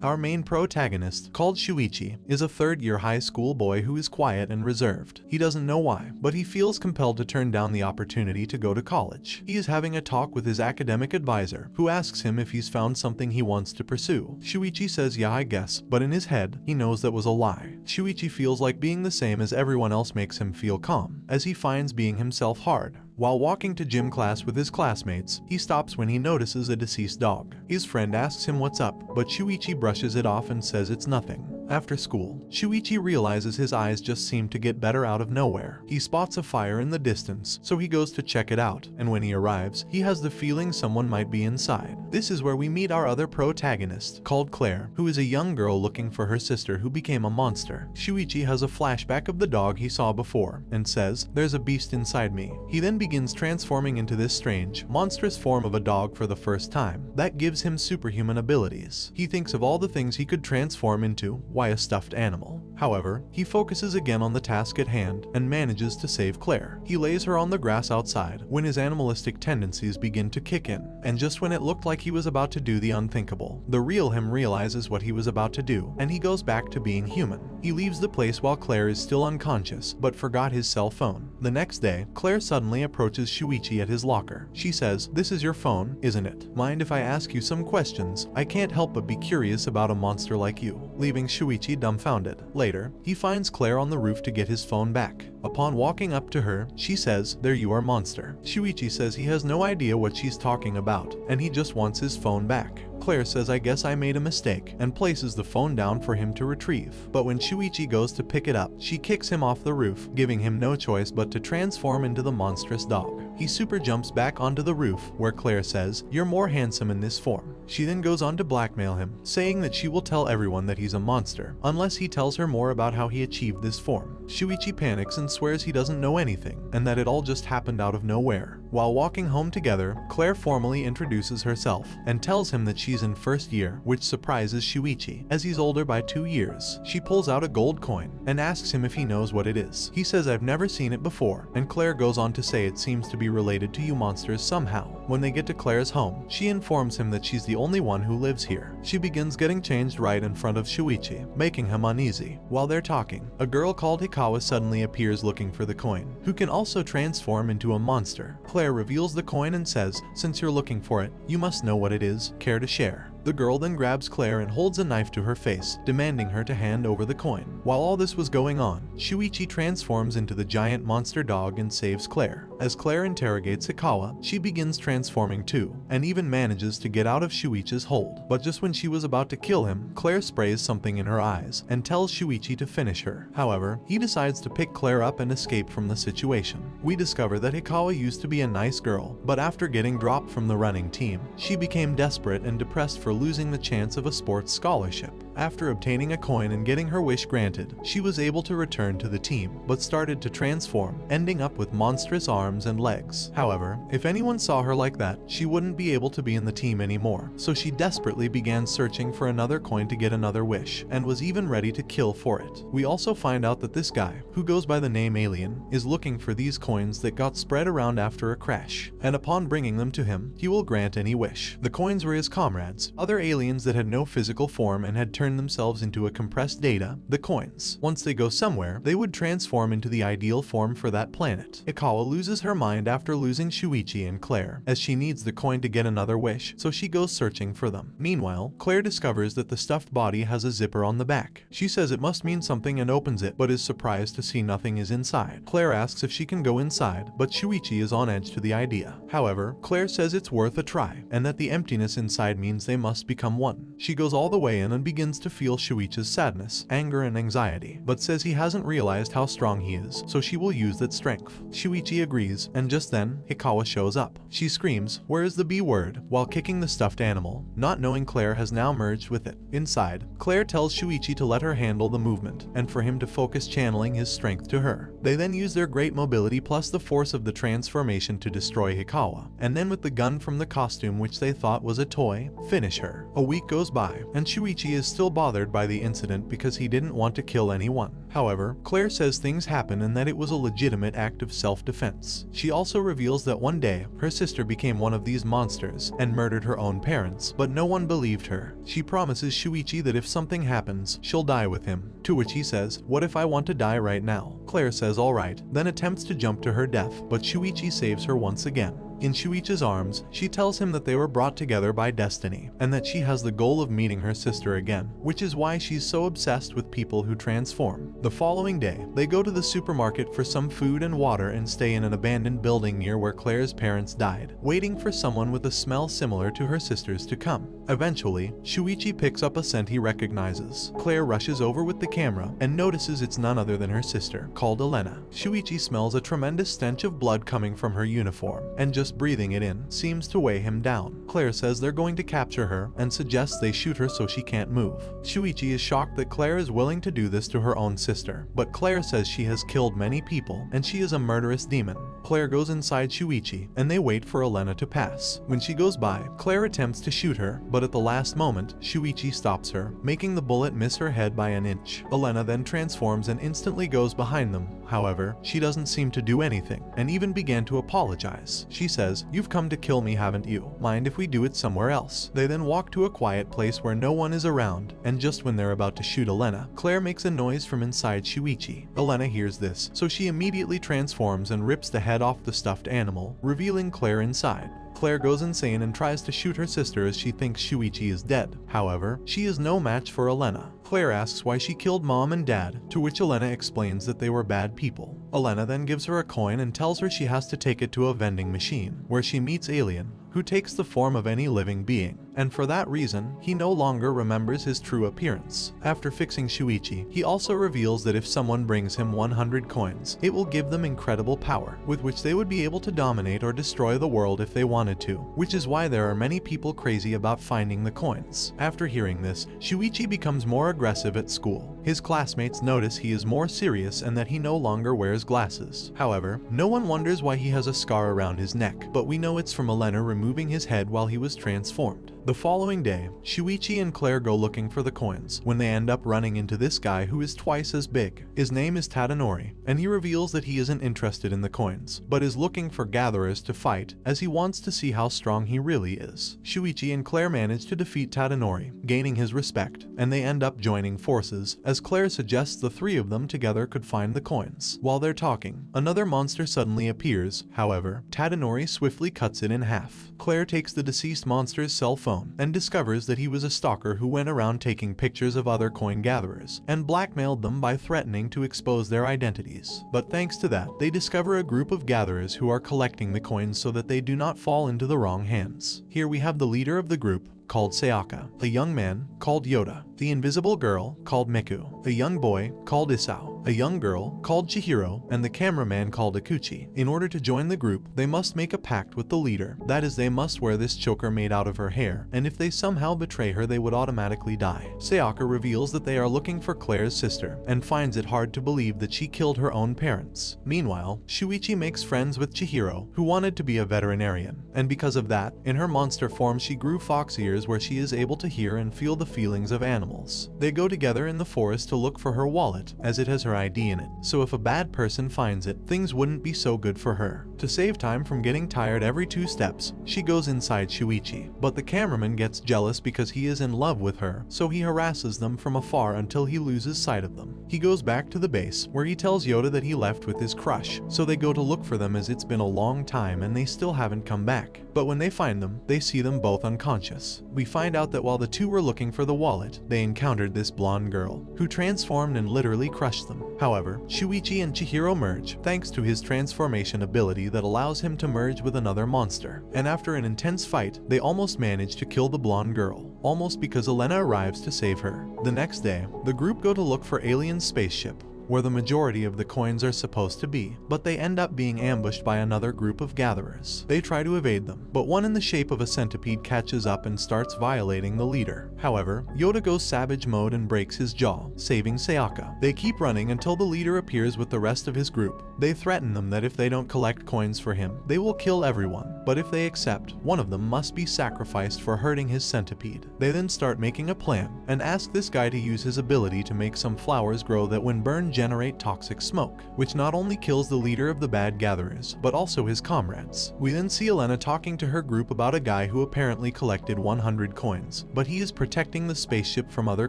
Our main protagonist, called Shuichi, is a third-year high school boy who is quiet and reserved. He doesn't know why, but he feels compelled to turn down the opportunity to go to college. He is having a talk with his academic advisor, who asks him if he's found something he wants to pursue. Shuichi says yeah, I guess, but in his head, he knows that was a lie. Shuichi feels like being the same as everyone else makes him feel calm, as he finds being himself hard. While walking to gym class with his classmates, he stops when he notices a deceased dog. His friend asks him what's up, but Shuichi brushes it off and says it's nothing. After school, Shuichi realizes his eyes just seem to get better out of nowhere. He spots a fire in the distance, so he goes to check it out, and when he arrives, he has the feeling someone might be inside. This is where we meet our other protagonist, called Claire, who is a young girl looking for her sister who became a monster. Shuichi has a flashback of the dog he saw before, and says, "There's a beast inside me." He then begins transforming into this strange, monstrous form of a dog for the first time. That gives him superhuman abilities. He thinks of all the things he could transform into. Why a stuffed animal? However, he focuses again on the task at hand and manages to save Claire. He lays her on the grass outside when his animalistic tendencies begin to kick in, and just when it looked like he was about to do the unthinkable, the real him realizes what he was about to do, and he goes back to being human. He leaves the place while Claire is still unconscious, but forgot his cell phone. The next day, Claire suddenly approaches Shuichi at his locker. She says, "This is your phone, isn't it? Mind if I ask you some questions? I can't help but be curious about a monster like you," leaving Shuichi dumbfounded. Later, he finds Claire on the roof to get his phone back. Upon walking up to her, she says, "There you are, monster." Shuichi says he has no idea what she's talking about, and he just wants his phone back. Claire says, "I guess I made a mistake," and places the phone down for him to retrieve. But when Shuichi goes to pick it up, she kicks him off the roof, giving him no choice but to transform into the monstrous dog. He super jumps back onto the roof, where Claire says, "You're more handsome in this form." She then goes on to blackmail him, saying that she will tell everyone that he's a monster, unless he tells her more about how he achieved this form. Shuichi panics and swears he doesn't know anything, and that it all just happened out of nowhere. While walking home together, Claire formally introduces herself, and tells him that she's in first year, which surprises Shuichi, as he's older by 2 years. She pulls out a gold coin, and asks him if he knows what it is. He says, "I've never seen it before," and Claire goes on to say it seems to be related to you monsters somehow. When they get to Claire's home, she informs him that she's the only one who lives here. She begins getting changed right in front of Shuichi, making him uneasy. While they're talking, a girl called Hikawa suddenly appears looking for the coin, who can also transform into a monster. Claire reveals the coin and says, "Since you're looking for it, you must know what it is. Care to share?" The girl then grabs Claire and holds a knife to her face, demanding her to hand over the coin. While all this was going on, Shuichi transforms into the giant monster dog and saves Claire. As Claire interrogates Hikawa, she begins transforming too, and even manages to get out of Shuichi's hold. But just when she was about to kill him, Claire sprays something in her eyes and tells Shuichi to finish her. However, he decides to pick Claire up and escape from the situation. We discover that Hikawa used to be a nice girl, but after getting dropped from the running team, she became desperate and depressed for losing the chance of a sports scholarship. After obtaining a coin and getting her wish granted, she was able to return to the team, but started to transform, ending up with monstrous arms and legs. However, if anyone saw her like that, she wouldn't be able to be in the team anymore, so she desperately began searching for another coin to get another wish, and was even ready to kill for it. We also find out that this guy, who goes by the name Alien, is looking for these coins that got spread around after a crash, and upon bringing them to him, he will grant any wish. The coins were his comrades, other aliens that had no physical form and had turned themselves into a compressed data, the coins. Once they go somewhere, they would transform into the ideal form for that planet. Hikawa loses her mind after losing Shuichi and Claire, as she needs the coin to get another wish, so she goes searching for them. Meanwhile, Claire discovers that the stuffed body has a zipper on the back. She says it must mean something and opens it, but is surprised to see nothing is inside. Claire asks if she can go inside, but Shuichi is on edge to the idea. However, Claire says it's worth a try, and that the emptiness inside means they must become one. She goes all the way in and begins to feel Shuichi's sadness, anger, and anxiety, but says he hasn't realized how strong he is, so she will use that strength. Shuichi agrees, and just then, Hikawa shows up. She screams, "Where is the B word?" while kicking the stuffed animal, not knowing Claire has now merged with it. Inside, Claire tells Shuichi to let her handle the movement, and for him to focus channeling his strength to her. They then use their great mobility plus the force of the transformation to destroy Hikawa, and then with the gun from the costume which they thought was a toy, finish her. her. A week goes by, and Shuichi is still bothered by the incident because he didn't want to kill anyone. However, Claire says things happen and that it was a legitimate act of self-defense. She also reveals that one day, her sister became one of these monsters and murdered her own parents, but no one believed her. She promises Shuichi that if something happens, she'll die with him, to which he says, "What if I want to die right now?" Claire says alright, then attempts to jump to her death, but Shuichi saves her once again. In Shuichi's arms, she tells him that they were brought together by destiny, and that she has the goal of meeting her sister again, which is why she's so obsessed with people who transform. The following day, they go to the supermarket for some food and water and stay in an abandoned building near where Claire's parents died, waiting for someone with a smell similar to her sister's to come. Eventually, Shuichi picks up a scent he recognizes. Claire rushes over with the camera and notices it's none other than her sister, called Elena. Shuichi smells a tremendous stench of blood coming from her uniform, and just breathing it in seems to weigh him down. Claire says they're going to capture her and suggests they shoot her so she can't move. Shuichi is shocked that Claire is willing to do this to her own sister, but Claire says she has killed many people and she is a murderous demon. Claire goes inside Shuichi and they wait for Elena to pass. When she goes by, Claire attempts to shoot her, but at the last moment, Shuichi stops her, making the bullet miss her head by an inch. Elena then transforms and instantly goes behind them. However, she doesn't seem to do anything and even began to apologize. She says, "You've come to kill me, haven't you? Mind if we do it somewhere else?" They then walk to a quiet place where no one is around, and just when they're about to shoot Elena, Claire makes a noise from inside Shuichi. Elena hears this, so she immediately transforms and rips the head off the stuffed animal, revealing Claire inside. Claire goes insane and tries to shoot her sister as she thinks Shuichi is dead. However, she is no match for Elena. Claire asks why she killed mom and dad, to which Elena explains that they were bad people. Elena then gives her a coin and tells her she has to take it to a vending machine, where she meets Alien, who takes the form of any living being, and for that reason, he no longer remembers his true appearance. After fixing Shuichi, he also reveals that if someone brings him 100 coins, it will give them incredible power, with which they would be able to dominate or destroy the world if they wanted to, which is why there are many people crazy about finding the coins. After hearing this, Shuichi becomes more aggressive at school. His classmates notice he is more serious and that he no longer wears glasses. However, no one wonders why he has a scar around his neck, but we know it's from Elena removing his head while he was transformed. The following day, Shuichi and Claire go looking for the coins, when they end up running into this guy who is twice as big. His name is Tadanori, and he reveals that he isn't interested in the coins, but is looking for gatherers to fight, as he wants to see how strong he really is. Shuichi and Claire manage to defeat Tadanori, gaining his respect, and they end up joining forces, as Claire suggests the three of them together could find the coins. While they're talking, another monster suddenly appears. However, Tadanori swiftly cuts it in half. Claire takes the deceased monster's cell phone and discovers that he was a stalker who went around taking pictures of other coin gatherers and blackmailed them by threatening to expose their identities. But thanks to that, they discover a group of gatherers who are collecting the coins so that they do not fall into the wrong hands. Here we have the leader of the group, called Sayaka, a young man called Yoda, the invisible girl called Miku, a young boy called Isao, a young girl called Chihiro, and the cameraman called Akuchi. In order to join the group, they must make a pact with the leader. That is, they must wear this choker made out of her hair, and if they somehow betray her, they would automatically die. Sayaka reveals that they are looking for Claire's sister, and finds it hard to believe that she killed her own parents. Meanwhile, Shuichi makes friends with Chihiro, who wanted to be a veterinarian, and because of that, in her monster form she grew fox ears where she is able to hear and feel the feelings of animals. They go together in the forest to look for her wallet, as it has her ID in it, so if a bad person finds it, things wouldn't be so good for her. To save time from getting tired every 2 steps, she goes inside Shuichi, but the cameraman gets jealous because he is in love with her, so he harasses them from afar until he loses sight of them. He goes back to the base, where he tells Yoda that he left with his crush, so they go to look for them as it's been a long time and they still haven't come back. But when they find them, they see them both unconscious. We find out that while the two were looking for the wallet, they encountered this blonde girl, who transformed and literally crushed them. However, Shuichi and Chihiro merge, thanks to his transformation ability that allows him to merge with another monster. And after an intense fight, they almost manage to kill the blonde girl, almost because Elena arrives to save her. The next day, the group go to look for Alien's spaceship, where the majority of the coins are supposed to be, but they end up being ambushed by another group of gatherers. They try to evade them, but one in the shape of a centipede catches up and starts violating the leader. However, Yoda goes savage mode and breaks his jaw, saving Sayaka. They keep running until the leader appears with the rest of his group. They threaten them that if they don't collect coins for him, they will kill everyone. but if they accept, one of them must be sacrificed for hurting his centipede. They then start making a plan and ask this guy to use his ability to make some flowers grow that when burned generate toxic smoke, which not only kills the leader of the bad gatherers, but also his comrades. We then see Elena talking to her group about a guy who apparently collected 100 coins, but he is protecting the spaceship from other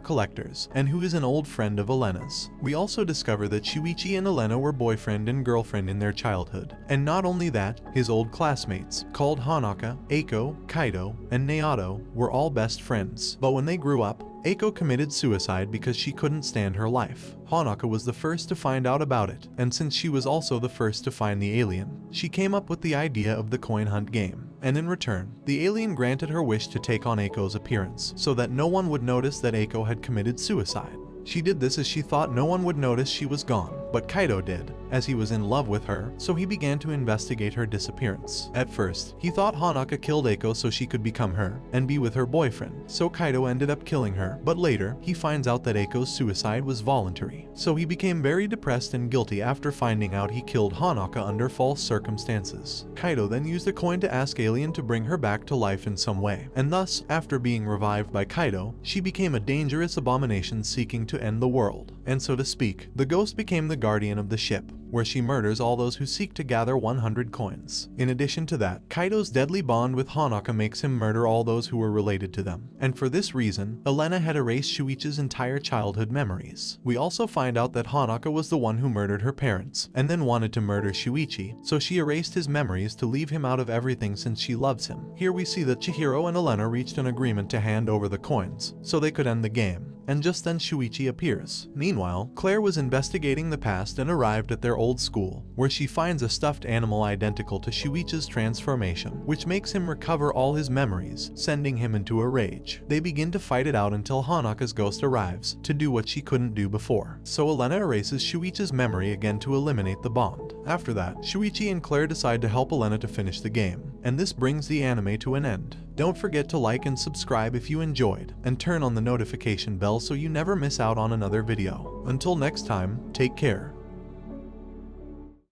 collectors, and who is an old friend of Elena's. We also discover that Shuichi and Elena were boyfriend and girlfriend in their childhood, and not only that, his old classmates, called Hanaka, Eiko, Kaido, and Naoto, were all best friends. But when they grew up, Eiko committed suicide because she couldn't stand her life. Hanaka was the first to find out about it, and since she was also the first to find the alien, she came up with the idea of the coin hunt game. And in return, the alien granted her wish to take on Eiko's appearance, so that no one would notice that Eiko had committed suicide. She did this as she thought no one would notice she was gone, but Kaido did, as he was in love with her, so he began to investigate her disappearance. At first, he thought Hanaka killed Eiko so she could become her, and be with her boyfriend, so Kaido ended up killing her, but later, he finds out that Eiko's suicide was voluntary. So he became very depressed and guilty after finding out he killed Hanaka under false circumstances. Kaido then used a coin to ask Alien to bring her back to life in some way, and thus, after being revived by Kaido, she became a dangerous abomination seeking to end the world. And so to speak, the ghost became the guardian of the ship, where she murders all those who seek to gather 100 coins. In addition to that, Kaido's deadly bond with Hanaka makes him murder all those who were related to them. And for this reason, Elena had erased Shuichi's entire childhood memories. We also find out that Hanaka was the one who murdered her parents, and then wanted to murder Shuichi, so she erased his memories to leave him out of everything since she loves him. Here we see that Chihiro and Elena reached an agreement to hand over the coins, so they could end the game. And just then Shuichi appears. Meanwhile, Claire was investigating the past and arrived at their old school, where she finds a stuffed animal identical to Shuichi's transformation, which makes him recover all his memories, sending him into a rage. They begin to fight it out until Hanaka's ghost arrives, to do what she couldn't do before. So Elena erases Shuichi's memory again to eliminate the bond. After that, Shuichi and Claire decide to help Elena to finish the game, and this brings the anime to an end. Don't forget to like and subscribe if you enjoyed, and turn on the notification bell so you never miss out on another video. Until next time, take care.